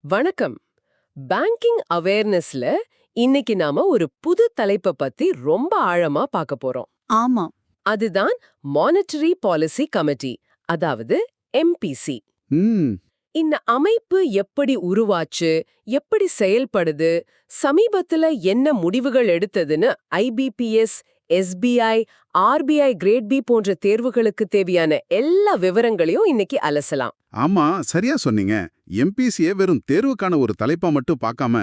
வணக்கம். பேங்கிங் அவேர்னஸ்ல இன்னைக்கு நாம ஒரு புது தலைப்ப பத்தி ரொம்ப ஆழமா பார்க்க போறோம். ஆமா. அதுதான் மானிட்டரி பாலிசி கமிட்டி, அதாவது MPC. ம். இந்த அமைப்பு எப்படி உருவாச்சு, எப்படி செயல்படுது, சமீபத்துல என்ன முடிவுகள் எடுத்ததுன்னு IBPS, SBI, RBI grade B போன்ற தேர்வுகளுக்கு தேவையான எல்லா விவரங்களையும் இன்னைக்கு அலசலாம். ஆமா, சரியா சொன்னீங்க. எம்பிசியை வெறும் தேர்வுக்கான ஒரு தலைப்பா மட்டும் பார்க்காம,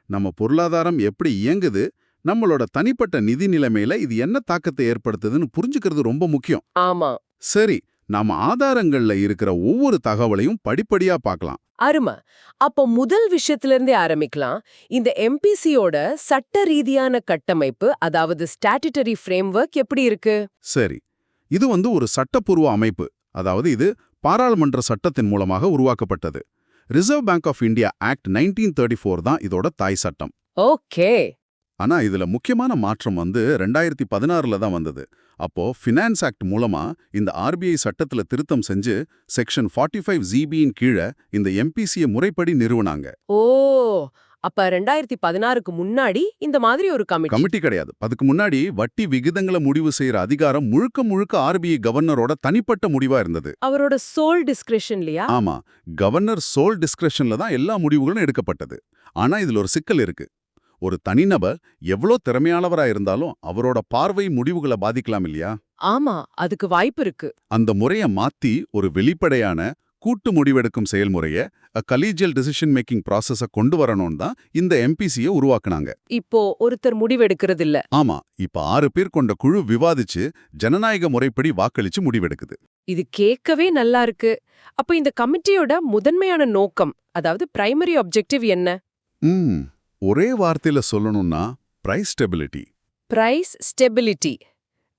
நம்ம பொருளாதாரம் எப்படி இயங்குது, நம்மளோட தனிப்பட்ட நிதி நிலைமையில இது என்ன தாக்கத்தை ஏற்படுத்துதுன்னு புரிஞ்சுக்கிறது ரொம்ப முக்கியம். ஆமா, சரி, நாம ஆதாரங்கள்ல இருக்கிற ஒவ்வொரு தகவலையும் படிப்படியா பார்க்கலாம். அருமை. அப்போ முதல் விஷயத்துல இருந்தே ஆரம்பிக்கலாம். இந்த MPCயோட சட்ட ரீதியான கட்டமைப்பு, அதாவது ஸ்டாட்யூட்டரி ஃப்ரேம்வொர்க் எப்படி இருக்கு? சரி, இது ஒரு சட்டப்பூர்வ அமைப்பு. அதாவது இது பாராளுமன்ற சட்டத்தின் மூலமாக உருவாக்கப்பட்டது. Reserve Bank of India Act 1934 தான் இதோட தாய் சட்டம். ஓகே. ஆனா இதுல முக்கியமான மாற்றம் 2016ல தான் வந்தது. அப்போ ஃபினான்ஸ் ஆக்ட் மூலமா இந்த RBI சட்டத்துல திருத்தம் செஞ்சு செக்ஷன் 45ZBயின் கீழே இந்த MPCயை முறைப்படி நிறுவனாங்க. ஓ, அப்ப 2016க்கு முன்னாடி இந்த மாதிரி ஒரு கமிட்டி கிடையாது. அதுக்கு முன்னாடி வட்டி விகிதங்களை முடிவு செய்யற அதிகாரம் முழுக்க முழுக்க RBI கவர்னரோட தனிப்பட்ட முடிவா இருந்தது. அவரோட சோல் டிஸ்கிரிஷன்லயா? ஆமா, கவர்னர் சோல் டிஸ்கிரிஷன்ல தான் எல்லா முடிவுகளும் எடுக்கப்பட்டது. ஆனா இதுல ஒரு சிக்கல் இருக்கு. ஒரு தனிநபர் எவ்வளோ திறமையானவரா இருந்தாலும் அவரோட பார்வை முடிவுகளை பாதிக்கலாம் இல்லையா? ஆமா, அதுக்கு வாய்ப்பு இருக்கு. அந்த முறைய மாத்தி ஒரு வெளிப்படையான கூட்டு முடிவெடுக்கும் செயல்முறைய கலீஜியல் டிசிஷன் மேக்கிங் ப்ராசஸ கொண்டு வரணும்னு தான் இந்த MPCயை உருவாக்குனாங்க. இப்போ ஒருத்தர் முடிவெடுக்கிறது இல்ல. ஆமா, இப்ப 6 பேர் கொண்ட குழு விவாதிச்சு ஜனநாயக முறைப்படி வாக்களிச்சு முடிவெடுக்குது. இது கேட்கவே நல்லா இருக்கு. அப்ப இந்த கமிட்டியோட முதன்மையான நோக்கம், அதாவது பிரைமரி ஆப்ஜெக்டிவ் என்ன? ஒரே வார்த்தையில சொல்லணும்னா பிரைஸ் ஸ்டெபிலிட்டி. பிரைஸ் ஸ்டெபிலிட்டி,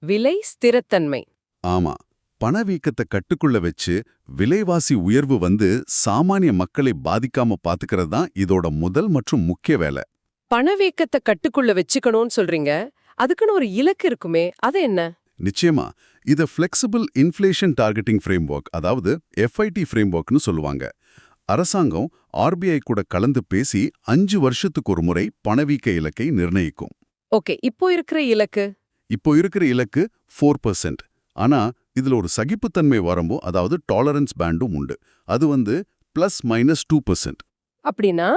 விலை ஸ்திரத்தன்மை. ஆமா, பணவீக்கத்தை கட்டுக்குள்ள வச்சு விலைவாசி உயர்வு சாமானிய மக்களை பாதிக்காம பாத்துக்கிறது தான் இதோட முதல் மற்றும் முக்கிய வேலை. பணவீக்கத்தை கட்டுக்குள்ள வச்சுக்கணும்னு சொல்றீங்க. அதுக்குன்னு ஒரு இலக்கு இருக்குமே, அது என்ன? நிச்சயமா, இத ஃபிளெக்சிபிள் இன்ஃப்ளேஷன் டார்கெட்டிங் ஃப்ரேம்வொர்க், அதாவது FIT ஃப்ரேம்வொர்க்னு சொல்லுவாங்க. அரசாங்கம் RBI கூட கலந்து பேசி 5 வருஷத்துக்கு ஒரு முறை பணவீக்க இலக்கை நிர்ணயிக்கும். ஓகே, இப்போ இருக்கிற இலக்கு? இப்போ இருக்கிற இலக்கு 4%. ஆனா இதுல ஒரு சகிப்புத்தன்மை வரம்போ, அதாவது டாலரன்ஸ் பேண்டும் உண்டு. அது +-2%. அப்படின்னா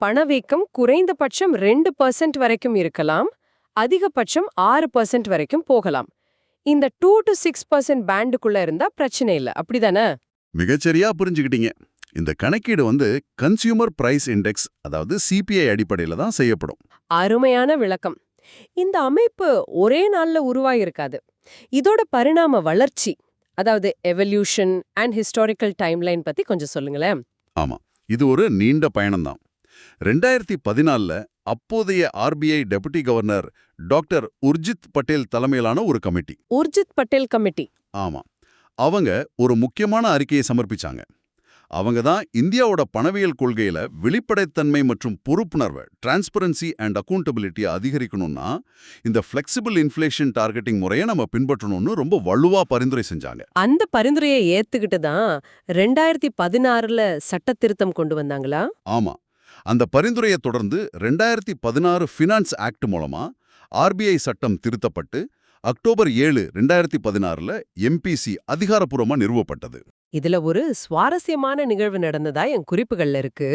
பணவீக்கம் குறைந்தபட்சம் 2% வரைக்கும் இருக்கலாம், அதிகபட்சம் 6% வரைக்கும் போகலாம். இந்த 2 to 6% பேண்டுக்குள்ள இருந்தா பிரச்சனை இல்ல, அப்படிதானே? மிகச்சரியா புரிஞ்சுக்கிட்டீங்க. இந்த கணக்கீடு கன்சியூமர் பிரைஸ் இண்டெக்ஸ், அதாவது CPI அடிப்படையில தான் செய்யப்படும். அருமையான விளக்கம். இந்த அமைப்பு ஒரே நாள்ல உருவாயிருக்காது. இதோட பரிணாம வளர்ச்சி, அதாவது எவல்யூஷன் அண்ட் ஹிஸ்டாரிக்கல் டைம்லைன் பத்தி கொஞ்சம் சொல்லுங்களேன். ஆமா, இது ஒரு நீண்ட பயணம்தான். 2014ல அப்போதைய RBI deputy governor doctor Urjit Patel தலைமையிலான ஒரு கமிட்டி. உர்ஜித் பட்டேல் கமிட்டி. ஆமா, அவங்க ஒரு முக்கியமான அறிக்கையை சமர்ப்பிச்சாங்க. அவங்க தான் இந்தியாவோட பணவியல் கொள்கையில வெளிப்படைத்தன்மை மற்றும் பொறுப்புணர்வு, டிரான்ஸ்பரன்சி அண்ட் அக்கௌண்டபிலிட்டியை அதிகரிக்கணும்னா இந்த ஃபிளெக்சிபிள் இன்ஃப்ளேஷன் டார்கெட்டிங் முறையை நம்ம பின்பற்றணும்னு ரொம்ப வலுவா பரிந்துரை செஞ்சாங்க. அந்த பரிந்துரையை ஏத்துக்கிட்டு தான் 2016ல சட்ட திருத்தம் கொண்டு வந்தாங்களா? ஆமா, அந்த பரிந்துரையை தொடர்ந்து 2016 ஃபினான்ஸ் ஆக்ட் மூலமா RBI சட்டம் திருத்தப்பட்டு அக்டோபர் 7, 2016ல MPC அதிகாரப்பூர்வமா நிறுவப்பட்டது. இதுல ஒரு சுவாரஸ்யமான நிகழ்வு நடந்ததா என் குறிப்புகள்ல இருக்கு.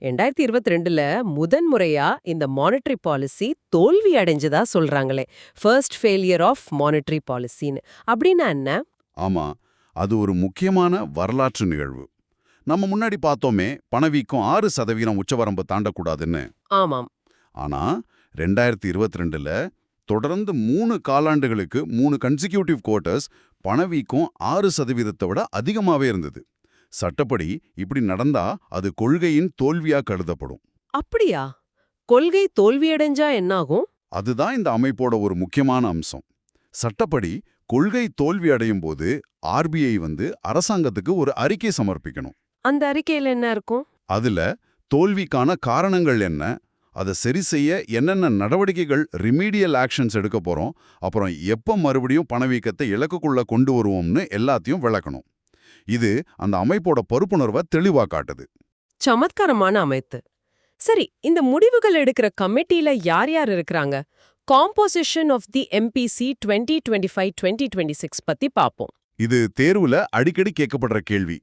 2022ல முதன்முறையா இந்த மானிட்டரி பாலிசி தோல்வி அடைஞ்சதா சொல்றாங்களே. ஃபர்ஸ்ட் ஃபெயிலியர் ஆஃப் மானிட்டரி பாலிசின்னு. அப்படின்னா என்ன? ஆமா, அது ஒரு முக்கியமான வரலாற்று நிகழ்வு. நம்ம முன்னாடி பார்த்தோமே, பணவீக்கம் 6% உச்சவரம்பு தாண்டக்கூடாதுன்னு. ஆமாம். ஆனா 2022ல தொடர்ந்து 3 காலாண்டுகளுக்கு 3 கன்சிக்யூட்டிவ் குவார்ட்டர்ஸ் பணவீக்கம் 6%-ஐ விட அதிகமாவே இருந்தது. சட்டப்படி இப்படி நடந்தா அது கொள்கையின் தோல்வியா கருதப்படும். அப்படியா? கொள்கை தோல்வியடைஞ்சா என்னாகும்? அதுதான் இந்த அமைப்போட ஒரு முக்கியமான அம்சம். சட்டப்படி கொள்கை தோல்வி அடையும் போது RBI அரசாங்கத்துக்கு ஒரு அறிக்கை சமர்ப்பிக்கணும். அந்த அறிக்கையில என்ன இருக்கும்? அதுல தோல்விக்கான காரணங்கள் என்ன, அதை சரி செய்ய என்னென்ன நடவடிக்கைகள், ரிமீடியல் ஆக்ஷன்ஸ் எடுக்க போறோம், அப்புறம் எப்ப மறுபடியும் பணவீக்கத்தை இலக்குக்குள்ள கொண்டு வருவோம்னு எல்லாத்தையும் விளக்கணும். இது அந்த அமைப்போட பொறுப்புணர்வை தெளிவா காட்டுது. சமத்காரமான அமைத்து. சரி, இந்த முடிவுகள் எடுக்கிற கமிட்டில யார் யார் இருக்கிறாங்க? காம்போசிஷன் ஆஃப் தி எம்பிசி 2025-2026 பத்தி பாப்போம். இது தேர்வுல அடிக்கடி கேட்கப்படுற கேள்வி.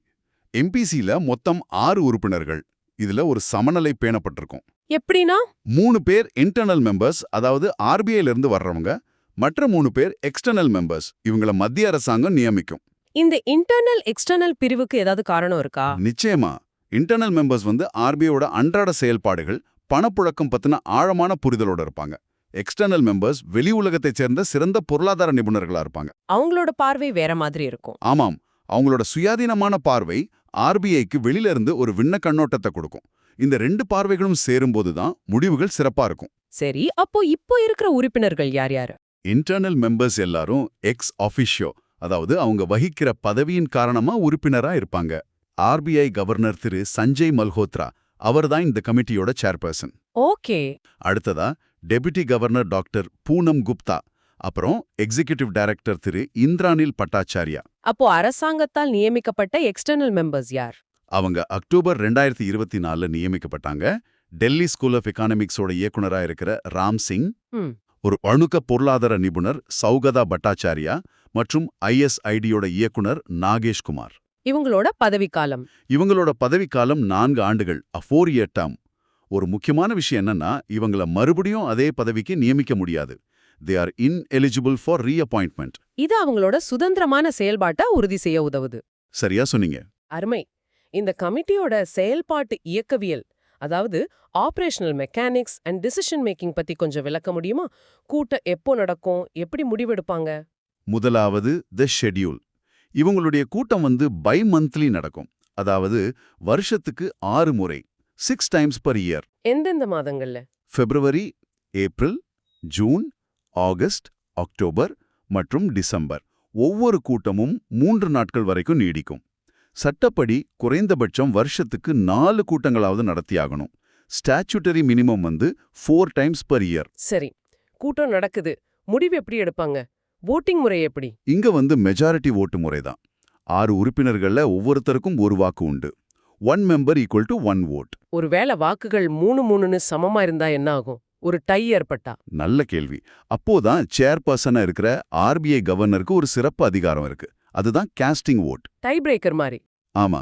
எம்பிசில மொத்தம் 6 உறுப்பினர்கள். இதுல ஒரு சமநிலை பேணப்பட்டிருக்கும். எப்படின்னா? 3 பேர் இன்டர்னல் மெம்பர்ஸ், அதாவது ஆர்பிஐல இருந்து வர்றவங்க. மற்ற 3 பேர் எக்ஸ்டர்னல் மெம்பர்ஸ், இவங்கள மத்திய அரசாங்கம் நியமிக்கும். இந்த இன்டர்னல் எக்ஸ்டர்னல் பிரிவுக்கு ஏதாவது காரணம் இருக்கா? நிச்சயமா. இன்டர்னல் மெம்பர்ஸ் வந்து ஆர்பிஐயோட அன்றாட செயல்பாடுகள், பணப்புழக்கம் பத்தின ஆழமான புரிதலோட இருப்பாங்க. எக்ஸ்டர்னல் மெம்பர்ஸ் வெளி உலகத்தைச் சேர்ந்த சிறந்த பொருளாதார நிபுணர்களா இருப்பாங்க. அவங்களோட பார்வை வேற மாதிரி இருக்கும். ஆமாம், அவங்களோட சுயாதீனமான பார்வை ஆர்பிஐக்கு வெளியில இருந்து ஒரு விண்ண கண்ணோட்டத்தை கொடுக்கும். இந்த 2 பார்வைகளும் சேரும்போது தான் முடிவுகள் சிறப்பா இருக்கும். சரி, அப்போ இப்போ இருக்கிற உறுப்பினர்கள் யார் யாரு? இன்டர்னல் மெம்பர்ஸ் எல்லாரும் எக்ஸ் ஆஃபிஷியோ, அதாவது அவங்க வகிக்கிற பதவியின் காரணமா உறுப்பினரா இருப்பாங்க. ஆர்பிஐ கவர்னர் திரு சஞ்சய் மல்ஹோத்ரா, அவர்தான் இந்த கமிட்டியோட சேர்பர்சன். ஓகே. அடுத்ததா deputy governor doctor Poonam Gupta, அப்புறம் எக்ஸிகியூட்டிவ் டைரக்டர் திரு இந்திரானில் பட்டாச்சாரியா. அப்போ அரசாங்கத்தால் நியமிக்கப்பட்ட எக்ஸ்டர்னல் மெம்பர்ஸ் யார்? அவங்க அக்டோபர் 2024 நியமிக்கப்பட்டாங்க. டெல்லி ஸ்கூல் ஆஃப் எகானமிக்ஸோட இயக்குனரா இருக்கிற ராம் சிங், ம். ஒரு அணுக்க பொருளாதார நிபுணர் சௌகதா பட்டாச்சாரியா மற்றும் ஐஎஸ்ஐடியோட இயக்குனர் நாகேஷ் குமார். இவங்களோட பதவிக்காலம்? இவங்களோட பதவிக்காலம் 4 ஆண்டுகள், 4-year term. ஒரு முக்கியமான விஷயம் என்னன்னா, இவங்கள மறுபடியும் அதே பதவிக்கு நியமிக்க முடியாது. They are ineligible for reappointment. இது அவங்களோட சுதந்திரமான செயல்பாட்டை உறுதி செய்ய உதவுது. சரியா சொன்னீங்க. அருமை. இந்த கமிட்டியோட செயல்பாட்டு இயக்கவியல், அதாவது operational mechanics and decision making பத்தி கொஞ்சம் விளக்க முடியுமா? கூட்டம் எப்போ நடக்கும், எப்படி முடிவெடுப்பாங்க? முதலாவது தி ஷெட்யூல். இவங்களுடைய கூட்டம் வந்து பை-மந்த்லி நடக்கும். அதாவது வருஷத்துக்கு 6 முறை, 6 times per year. எந்தெந்த மாதங்கள்ல? பிப்ரவரி, ஏப்ரல், ஜூன், ஆகஸ்ட், அக்டோபர் மற்றும் டிசம்பர். ஒவ்வொரு கூட்டமும் 3 நாட்கள் வரைக்கும் நீடிக்கும். சட்டப்படி குறைந்தபட்சம் வருஷத்துக்கு 4 கூட்டங்களாவது நடத்தியாகணும். ஸ்டாச்சுட்டரி மினிமம் வந்து 4 times per year. சரி, கூட்டம் நடக்குது. முடிவு எப்படி எடுப்பாங்க? voting முறை எப்படி? இங்க வந்து மெஜாரிட்டி ஓட்டு முறைதான். 6 உறுப்பினர்கள்ல ஒவ்வொருத்தருக்கும் ஒரு வாக்கு உண்டு. 1 member equal to 1 vote. ஒருவேளை வாக்குகள் 3-3ன்னு சமமா இருந்தா என்ன ஆகும்? ஒரு டை ஏற்பட்டா? நல்ல கேள்வி. அப்போதான் சேர்பர்சனா இருக்கிற ஆர்பிஐ கவர்னருக்கு ஒரு சிறப்பு அதிகாரம் இருக்கு. அதுதான் காஸ்டிங் ஓட். டை பிரேக்கர் மாதிரி. ஆமா,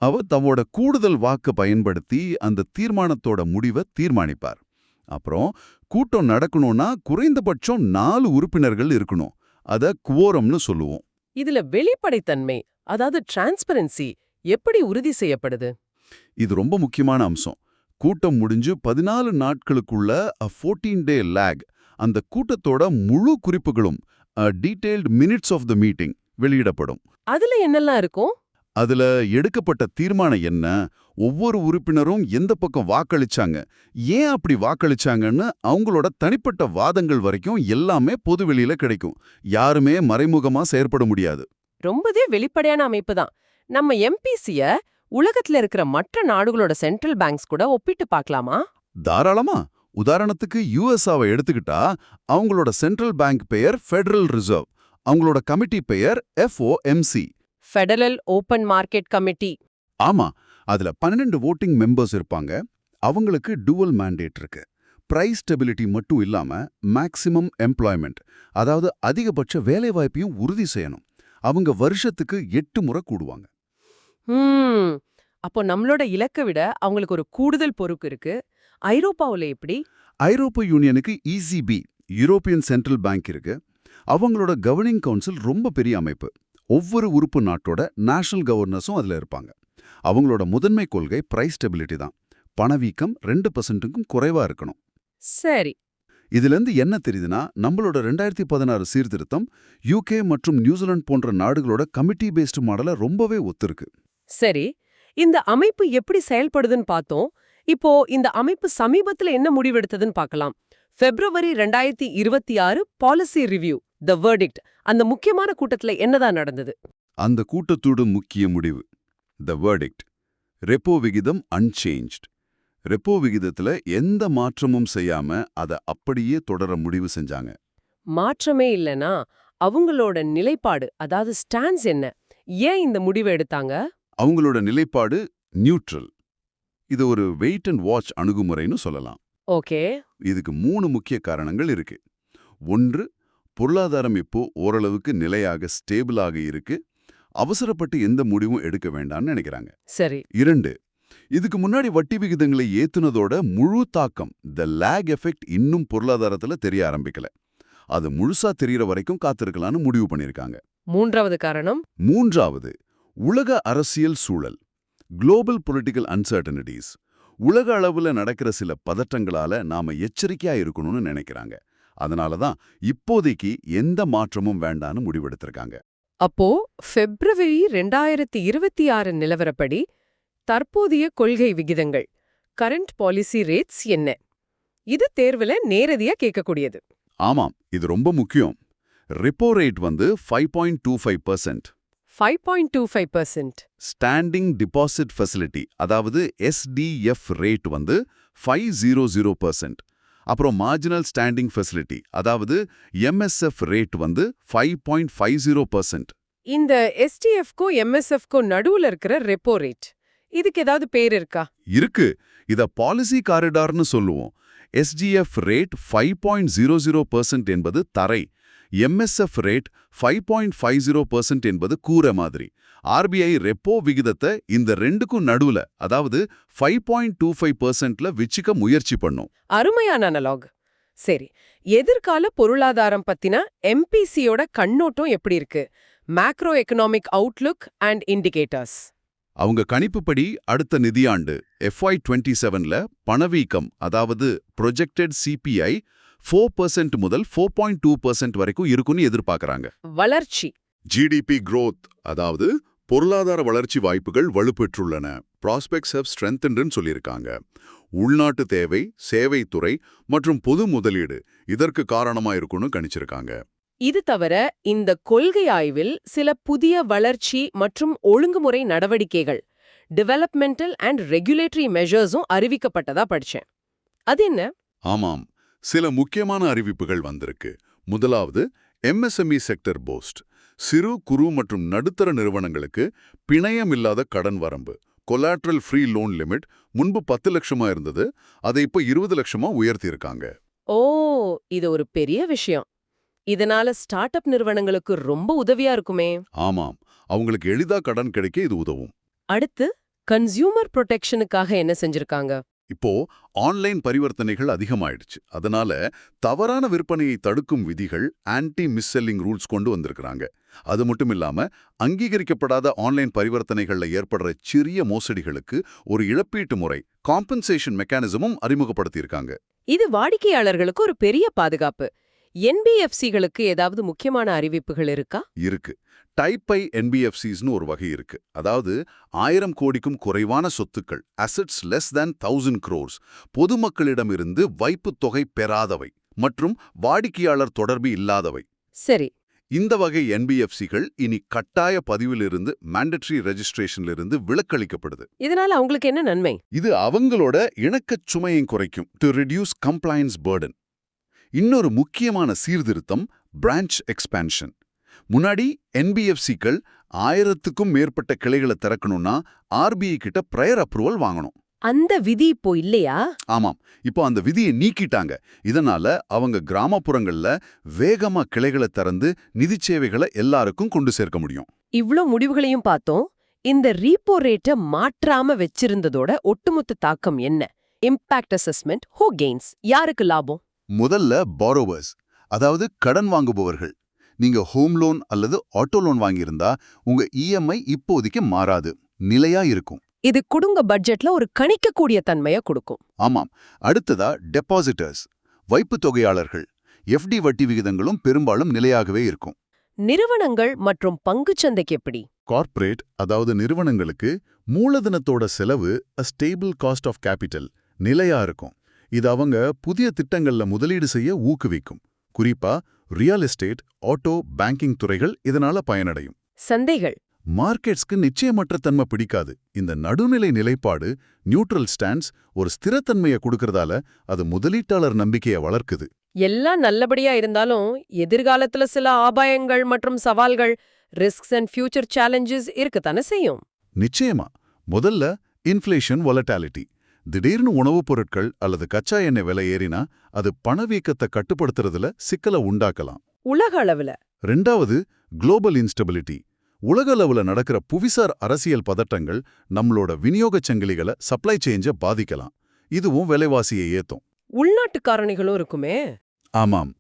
அவர் தம்மோட கூடுதல் வாக்கு பயன்படுத்தி அந்த தீர்மானத்தோட முடிவை தீர்மானிப்பார். அப்புறம் கூட்டம் நடக்கணும்னா குறைந்தபட்சம் 4 உறுப்பினர்கள் இருக்கணும். அத குவோரம்னு சொல்லுவோம். இதுல வெளிப்படைத்தன்மை, அதாவது டிரான்ஸ்பரன்சி எப்படி உறுதி செய்யப்படுது? இது ரொம்ப முக்கியமான அம்சம். கூட்டம் முடிஞ்சு 14 நாட்களுக்குள்ள 14-day lag, அந்த கூட்டத்தோட முழு குறிப்புகளும் detailed minutes of the meeting வெளியிடப்படும். அதுல என்னெல்லாம் இருக்கும்? அதுல எடுக்கப்பட்ட தீர்மானம் என்ன, ஒவ்வொரு உறுப்பினரும் எந்த பக்கம் வாக்களிச்சாங்க, ஏன் அப்படி வாக்களிச்சாங்கன்னு அவங்களோட தனிப்பட்ட வாதங்கள் வரைக்கும் எல்லாமே பொதுவெளியில கிடைக்கும். யாருமே மறைமுகமா செயற்பட முடியாது. ரொம்பவே வெளிப்படையான அமைப்பு தான். நம்ம எம்பிசிய உலகத்துல இருக்கிற மற்ற நாடுகளோட சென்ட்ரல் பேங்க்ஸ் கூட ஒப்பிட்டு பார்க்கலாமா? தாராளமா. உதாரணத்துக்கு யுஎஸ்ஆவை எடுத்துக்கிட்டா, அவங்களோட சென்ட்ரல் பேங்க் பெயர் ஃபெடரல் ரிசர்வ், அவங்களோட கமிட்டி பெயர் FOMC. Federal open market committee. ஆமா, அதுல 12 voting மெம்பர்ஸ் இருப்பாங்க. அவங்களுக்கு டுவல் மேண்டேட் இருக்கு. பிரைஸ் ஸ்டெபிலிட்டி மட்டும் இல்லாம மேக்ஸிமம் எம்ப்ளாய்மெண்ட், அதாவது அதிகபட்ச வேலைவாய்ப்பையும் உறுதி செய்யணும். அவங்க வருஷத்துக்கு 8 முறை கூடுவாங்க. அப்போ நம்மளோட இலக்கை விட அவங்களுக்கு ஒரு கூடுதல் பொறுப்பு இருக்கு. ஐரோப்பாவுல எப்படி? ஐரோப்பிய யூனியனுக்கு ECB, யூரோப்பியன் சென்ட்ரல் பேங்க் இருக்கு. அவங்களோட கவர்னிங் கவுன்சில் ரொம்ப பெரிய அமைப்பு. ஒவ்வொரு உறுப்பு நாட்டோட நேஷனல் கவர்னர்ஸும் அதுல இருப்பாங்க. அவங்களோட முதன்மை கொள்கை பிரைஸ் ஸ்டெபிலிட்டி தான். பணவீக்கம் 2%க்கும் குறைவா இருக்கணும். சரி. இதிலிருந்து என்ன தெரியுதுன்னா, நம்மளோட 2016 சீர்திருத்தம் UK மற்றும் நியூசிலாந்து போன்ற நாடுகளோட கமிட்டி பேஸ்டு மாடல ரொம்பவே ஒத்திருக்கு. சரி, இந்த அமைப்பு எப்படி செயல்படுதுன்னு பார்த்தோம். இப்போ இந்த அமைப்பு சமீபத்துல என்ன முடிவெடுத்ததுன்னு பார்க்கலாம். பிப்ரவரி 2026 பாலிசி ரிவ்யூ, தி வெர்டிக்ட், அந்த முக்கியமான கூட்டத்துல என்னதான் நடந்தது? அந்த கூட்டத்தோட முக்கிய முடிவு தி வெர்டிக்ட். ரெப்போ விகிதம் அன்சேஞ்ச்ட். ரெப்போ விகிதத்துல எந்த மாற்றமும் செய்யாம அதை அப்படியே தொடர முடிவு செஞ்சாங்க. மாற்றமே இல்லனா அவங்களோட நிலைப்பாடு, அதாவது ஸ்டாண்ட்ஸ் என்ன? ஏன் இந்த முடிவை எடுத்தாங்க? அவங்களோட நிலைப்பாடு நியூட்ரல். இது ஒரு வெயிட் அண்ட் வாட்ச் அணுகுமுறைன்னு சொல்லலாம். ஓகே. இதுக்கு 3 முக்கிய காரணங்கள் இருக்கு. 1, பொருளாதாரம் இப்போ ஓரளவுக்கு நிலையாக ஸ்டேபிளாக இருக்கு. அவசரப்பட்டு எந்த முடிவும் எடுக்க வேண்டாம்னு நினைக்கிறாங்க. சரி. 2, இதுக்கு முன்னாடி வட்டி விகிதங்களை ஏத்துனதோட முழு தாக்கம் த லேக் எஃபெக்ட் இன்னும் பொருளாதாரத்துல தெரிய ஆரம்பிக்கல. அது முழுசா தெரியற வரைக்கும் காத்திருக்கலாம்னு முடிவு பண்ணிருக்காங்க. 3வது காரணம் 3வது, உலக அரசியல் சூழல் குளோபல் பொலிட்டிக்கல் அன்சர்டனிட்டிஸ். உலக அளவுல நடக்கிற சில பதற்றங்களால நாம எச்சரிக்கையா இருக்கணும்னு நினைக்கிறாங்க. அதனால தான் இப்போதைக்கு எந்த மாற்றமும் வேண்டான்னு முடிவெடுத்திருக்காங்க. அப்போ பிப்ரவரி 2026 நிலவரப்படி தற்போதைய கொள்கை விகிதங்கள் கரண்ட் பாலிசி ரேட்ஸ் என்ன? இது தேர்வுல நேரடியா கேட்கக்கூடியது. ஆமாம், இது ரொம்ப முக்கியம். ரெப்போ ரேட் வந்து 5.25%. 5.25%. ஸ்டாண்டிங் டிபாசிட் ஃபெசிலிட்டி அதாவது SDF ரேட் வந்து 500%. அப்புறம் மார்ஜினல் ஸ்டாண்டிங் ஃபெசிலிட்டி அதாவது MSF ரேட் வந்து 5.50%. இந்த STF-க்கும் MSF-க்கும் நடுவுல இருக்கிற ரெப்போ ரேட், இதுக்கு ஏதாவது பேர் இருக்கா? இருக்கு. இத பாலிசி காரிடார்னு சொல்லுவோம். SDF ரேட் 5.00% என்பது தரை. MSF ரேட் 5.50% என்பது கூரை மாதிரி. RBI ரெப்போ விகிதத்தை இந்த ரெண்டுக்கும் நடுவுல அதாவது 5.25%ல வச்சுக்க முயற்சி பண்ணும். அருமையான அனலாக். சரி, எதிர்கால பொருளாதாரம் பத்தின MPCயோட கண்ணோட்டம் எப்படி இருக்கு? Macro economic Outlook and indicators. அவங்க கணிப்புப்படி அடுத்த நிதியாண்டு FY27ல பணவீக்கம் அதாவது ப்ரொஜெக்டட் CPI 4% முதல் 4.2% வரைக்கும் இருக்குன்னு எதிர்பார்க்கறாங்க. வளர்ச்சி GDP growth அதாவது பொருளாதார வளர்ச்சி வாய்ப்புகள் வலுப்பெற்றுள்ளன. ப்ராஸ்பெக்ட்ஸ் ஹேவ் ஸ்ட்ரென்தன்ட்னு சொல்லியிருக்காங்க. உள்நாட்டு தேவை, சேவைத்துறை மற்றும் பொது முதலீடு இதற்கு காரணமா இருக்குன்னு கணிச்சிருக்காங்க. இது தவிர இந்த கொள்கை ஆய்வில் சில புதிய வளர்ச்சி மற்றும் ஒழுங்குமுறை நடவடிக்கைகள் டெவலப்மெண்டல் அண்ட் ரெகுலேட்டரி மெஷர்ஸும் அறிவிக்கப்பட்டதா படிச்சேன். அது என்ன? ஆமாம், சில முக்கியமான அறிவிப்புகள் வந்திருக்கு. முதலாவது MSME செக்டர் போஸ்ட். சிறு குறு மற்றும் நடுத்தர நிறுவனங்களுக்கு பிணையமில்லாத கடன் வரம்பு கொலாட்ரல் ஃப்ரீ லோன் லிமிட் முன்பு 10 லட்சமா இருந்தது, அதை இப்போ 20 லட்சமா உயர்த்தியிருக்காங்க. ஓ, இது ஒரு பெரிய விஷயம். இதனால ஸ்டார்ட் அப் நிறுவனங்களுக்கு ரொம்ப உதவியா இருக்குமே. ஆமாம், அவங்களுக்கு எளிதா கடன் கிடைக்க இது உதவும். அடுத்து கன்சியூமர் ப்ரொடெக்ஷனுக்காக என்ன செஞ்சிருக்காங்க? இப்போ ஆன்லைன் பரிவர்த்தனைகள் அதிகமாயிடுச்சு. அதனால தவறான விற்பனையை தடுக்கும் விதிகள் ஆன்டி மிஸ்செல்லிங் ரூல்ஸ் கொண்டு வந்திருக்கிறாங்க. அது மட்டும் இல்லாம அங்கீகரிக்கப்படாத ஆன்லைன் பரிவர்த்தனைகள்ல ஏற்படுற சிறிய மோசடிகளுக்கு ஒரு இழப்பீட்டு முறை காம்பன்சேஷன் மெக்கானிசமும் அறிமுகப்படுத்தியிருக்காங்க. இது வாடிக்கையாளர்களுக்கு ஒரு பெரிய பாதுகாப்பு. NBFC-களுக்கு ஏதாவது முக்கியமான அறிவிப்புகள் இருக்கா? இருக்கு. டைப் ஐ NBFCsனு ஒரு வகை இருக்கு. அதாவது 1000 கோடிக்கும் குறைவான சொத்துக்கள் அசெட்ஸ் லெஸ் than 1000 crores பொதுமக்களிடமிருந்து வைப்புத் தொகை பெறாதவை மற்றும் வாடிக்கையாளர் தொடர்பு இல்லாதவை. சரி. இந்த வகை NBFCகள் இனி கட்டாய பதிவிலிருந்து மேண்டட்டரி ரெஜிஸ்ட்ரேஷன்லிருந்து விலக்களிக்கப்படுது. இதனால அவங்களுக்கு என்ன நன்மை? இது அவங்களோட இணக்கச் சுமையை குறைக்கும் டு ரிடியூஸ் கம்ப்ளையன்ஸ் பர்டன். இன்னொரு முக்கியமான சீர்திருத்தம் பிரான்ச் எக்ஸ்பான்ஷன். முன்னாடி NBFCக்கள் 1000க்கும் மேற்பட்ட கிளைகளை திறக்கணும்னா RBI கிட்ட ப்ரையர் அப்ரூவல் வாங்கணும். அந்த விதி இப்போ இல்லையா? ஆமாம், இப்போ அந்த விதியை நீக்கிட்டாங்க. இதனால அவங்க கிராமப்புறங்கள்ல வேகமா கிளைகளை திறந்து நிதிச் சேவைகளை எல்லாருக்கும் கொண்டு சேர்க்க முடியும். இவ்ளோ முடிவுகளையும் பார்த்தோம். இந்த ரீப்போ ரேட்டை மாற்றாம வச்சிருந்ததோட ஒட்டுமொத்த தாக்கம் என்ன? இம்பாக்ட் அசஸ்மெண்ட், ஹூ கெயின்ஸ், யாருக்கு லாபம்? முதல்ல பாரோவர்ஸ் அதாவது கடன் வாங்குபவர்கள். நீங்க ஹோம் லோன் அல்லது ஆட்டோ லோன் வாங்கியிருந்தா உங்க EMI இப்போதைக்கு மாறாது, நிலையா இருக்கும். இது குடும்ப பட்ஜெட்ல ஒரு கணிக்கக்கூடிய தன்மையை கொடுக்கும். ஆமாம். அடுத்ததா டெபாசிட்டர்ஸ் வைப்புத் தொகையாளர்கள். FD வட்டி விகிதங்களும் பெரும்பாலும் நிலையாகவே இருக்கும். நிறுவனங்கள் மற்றும் பங்குச்சந்தைக்கு எப்படி? கார்ப்பரேட் அதாவது நிறுவனங்களுக்கு மூலதனத்தோட செலவு a stable cost of capital நிலையா இருக்கும். இது அவங்க புதிய திட்டங்கள்ல முதலீடு செய்ய ஊக்குவிக்கும். குறிப்பா ரியல் எஸ்டேட், ஆட்டோ, பேங்கிங் துறைகள் இதனால பயனடையும். சந்தைகள் மார்க்கெட்ஸ்க்கு நிச்சயமற்ற தன்மை பிடிக்காது. இந்த நடுநிலை நிலைப்பாடு நியூட்ரல் ஸ்டாண்ட்ஸ் ஒரு ஸ்திரத்தன்மையை கொடுக்கறதால அது முதலீட்டாளர் நம்பிக்கையை வளர்க்குது. எல்லாம் நல்லபடியா இருந்தாலும் எதிர்காலத்துல சில ஆபாயங்கள் மற்றும் சவால்கள், ரிஸ்க்ஸ் அண்ட் ஃபியூச்சர் சேலஞ்சஸ் இருக்கத்தானே செய்யும். நிச்சயமா. முதல்ல இன்ஃப்ளேஷன், வொலட்டாலிட்டி. திடீர்னு உணவுப் பொருட்கள் அல்லது கச்சா எண்ணெய் விலை ஏறினா அது பணவீக்கத்தை கட்டுப்படுத்துறதுல சிக்கலை உண்டாக்கலாம். உலக அளவுல ரெண்டாவது, குளோபல் இன்ஸ்டபிலிட்டி. உலக அளவுல நடக்கிற புவிசார் அரசியல் பதட்டங்கள் நம்மளோட விநியோகச் சங்கிலிகளை சப்ளை செயினை பாதிக்கலாம். இதுவும் விலைவாசியை ஏத்தும். உள்நாட்டு காரணிகளும் இருக்குமே. ஆமாம்,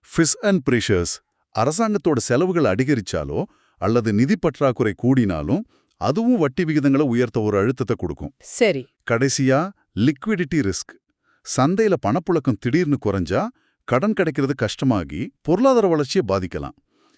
ஃபிஸ் அண்ட் பிரஷர்ஸ். அரசாங்கத்தோட செலவுகள் அதிகரிச்சாலோ அல்லது நிதி பற்றாக்குறை கூடினாலும் அதுவும் வட்டி விகிதங்களை உயர்த்த ஒரு அழுத்தத்தை கொடுக்கும். சரி. கடைசியா, லிக்விடிட்டி ரிஸ்க். சந்தையில பணப்புழக்கம் திடீர்னு குறைஞ்சா கடன் கிடைக்கிறது கஷ்டமாகி பொருளாதார வளர்ச்சியை பாதிக்கலாம்.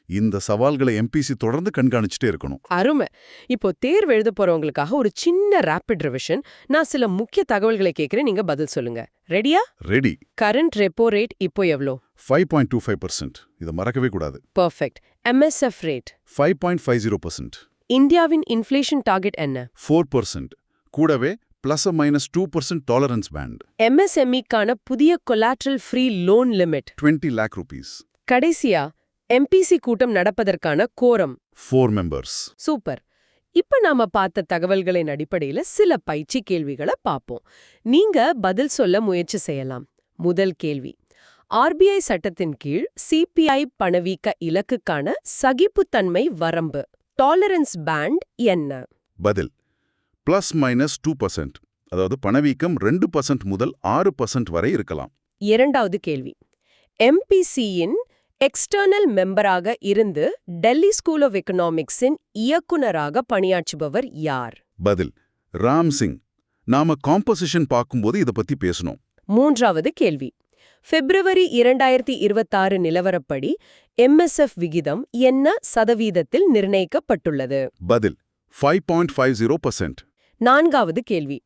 இந்த சவால்களை எம்பிசி தொடர்ந்து கண்காணிச்சுட்டே இருக்கணும். அருமை. இப்போ தேர்வு எழுத போறவங்களுக்காக ஒரு சின்ன ரேபிட் ரிவிஷன். நான் சில முக்கிய தகவல்களை கேட்கிறேன், நீங்க பதில் சொல்லுங்க. ரெடியா? ரெடி. கரண்ட் ரெப்போ ரேட் இப்போ எவ்வளோ? 5.25%. இதை மறக்கவே கூடாது. பெர்ஃபெக்ட். MSF rate 5.50%. இந்தியாவின் இன்ஃப்ளேஷன் டார்கெட் என்ன? 4%. கூடவே +-2% டாலரன்ஸ் பேண்ட். எம்எஸ்எம்இக்கான புதிய collateral free loan limit 20 lakh rupees. கடைசியா, எம்பிசி கூட்டம் நடப்பதற்கான கோரம் 4 members. சூப்பர். இப்ப நாம பார்த்த தகவல்களின் அடிப்படையில சில பயிற்சி கேள்விகளை பார்ப்போம். நீங்க பதில் சொல்ல முயற்சி செய்யலாம். முதல் கேள்வி, ஆர்பிஐ சட்டத்தின் கீழ் சிபிஐ பணவீக்க இலக்குக்கான சகிப்புத்தன்மை வரம்பு டாலரன்ஸ் பேண்ட் என்ன? பதில் +-2%. அதாவது பணவீக்கம் 2% முதல் 6% வரை இருக்கலாம். இரண்டாவது கேள்வி, எம்பிசியின் எக்ஸ்டர்னல் மெம்பராக இருந்து டெல்லி ஸ்கூல் ஆஃப் எக்கனாமிக்ஸின் இயக்குனராக பணியாற்றுபவர் யார்? பதில் ராம் சிங். நாம காம்போசிஷன் பார்க்கும்போது இத பத்தி பேசணும். மூன்றாவது கேள்வி, பிப்ரவரி 2026 நிலவரப்படி எம்எஸ்எஃப் விகிதம் என்ன சதவீதத்தில் நிர்ணயிக்கப்பட்டுள்ளது? பதில் 5.50%. நான்காவது கேள்வி,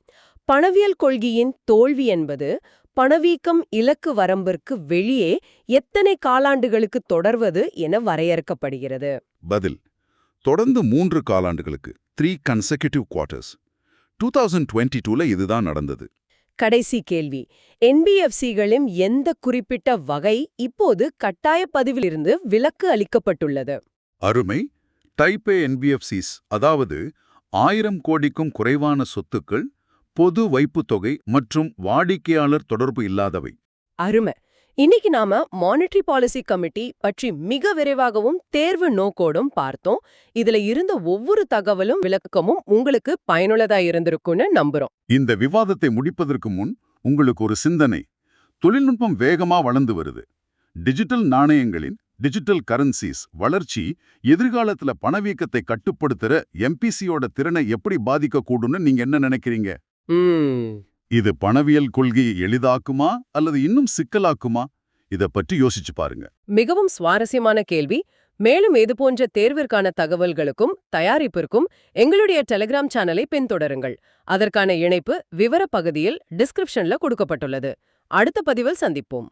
பணவியல் கொள்கையின் தோல்வி என்பது பணவீக்கம் இலக்கு வரம்பிற்கு வெளியே எத்தனை காலாண்டுகளுக்கு தொடர்வது என வரையறுக்கப்படுகிறது? பதில் தொடர்ந்து 3 காலாண்டுகளுக்கு 3 consecutive quarters. 2022ல இதுதான் நடந்தது. கடைசி கேள்வி, என்பிஎஃப்சிகளின் எந்த குறிப்பிட்ட வகை இப்போது கட்டாய பதிவிலிருந்து விலக்கு அளிக்கப்பட்டுள்ளது? அருமை. டைப் ஏ என்பிஎஃப்சிஸ், அதாவது 1000 கோடிக்கும் குறைவான சொத்துக்கள், பொது வைப்புத் தொகை மற்றும் வாடிக்கையாளர் தொடர்பு இல்லாதவை. அருமை. இன்னைக்கு நாம மானிட்டரி பாலிசி கமிட்டி பற்றி மிக விரைவாகவும் தேர்வு நோக்கோடும் பார்த்தோம். இதுல இருந்த ஒவ்வொரு தகவலும் விளக்கமும் உங்களுக்கு பயனுள்ளதா இருந்திருக்கும்னு நம்புறோம். இந்த விவாதத்தை முடிப்பதற்கு முன் உங்களுக்கு ஒரு சிந்தனை. தொழில்நுட்பம் வேகமா வளர்ந்து வருது. டிஜிட்டல் நாணயங்களின் டிஜிட்டல் கரன்சிஸ் வளர்ச்சி எதிர்காலத்துல பணவீக்கத்தை கட்டுப்படுத்துற எம்பிசியோட திறனை எப்படி பாதிக்கக்கூடும்னு நீங்க என்ன நினைக்கிறீங்க? இது பணவியல் கொள்கையை எளிதாக்குமா அல்லது இன்னும் சிக்கலாக்குமா? இத பற்றி யோசிச்சு பாருங்க. மிகவும் சுவாரஸ்யமான கேள்வி. மேலும் இது போன்ற தேர்விற்கான தகவல்களுக்கும் தயாரிப்பிற்கும் எங்களுடைய டெலிகிராம் சேனலை பின்தொடருங்கள். அதற்கான இணைப்பு விவர பகுதியில் டிஸ்கிரிப்ஷன்ல கொடுக்கப்பட்டுள்ளது. அடுத்த பதிவில் சந்திப்போம்.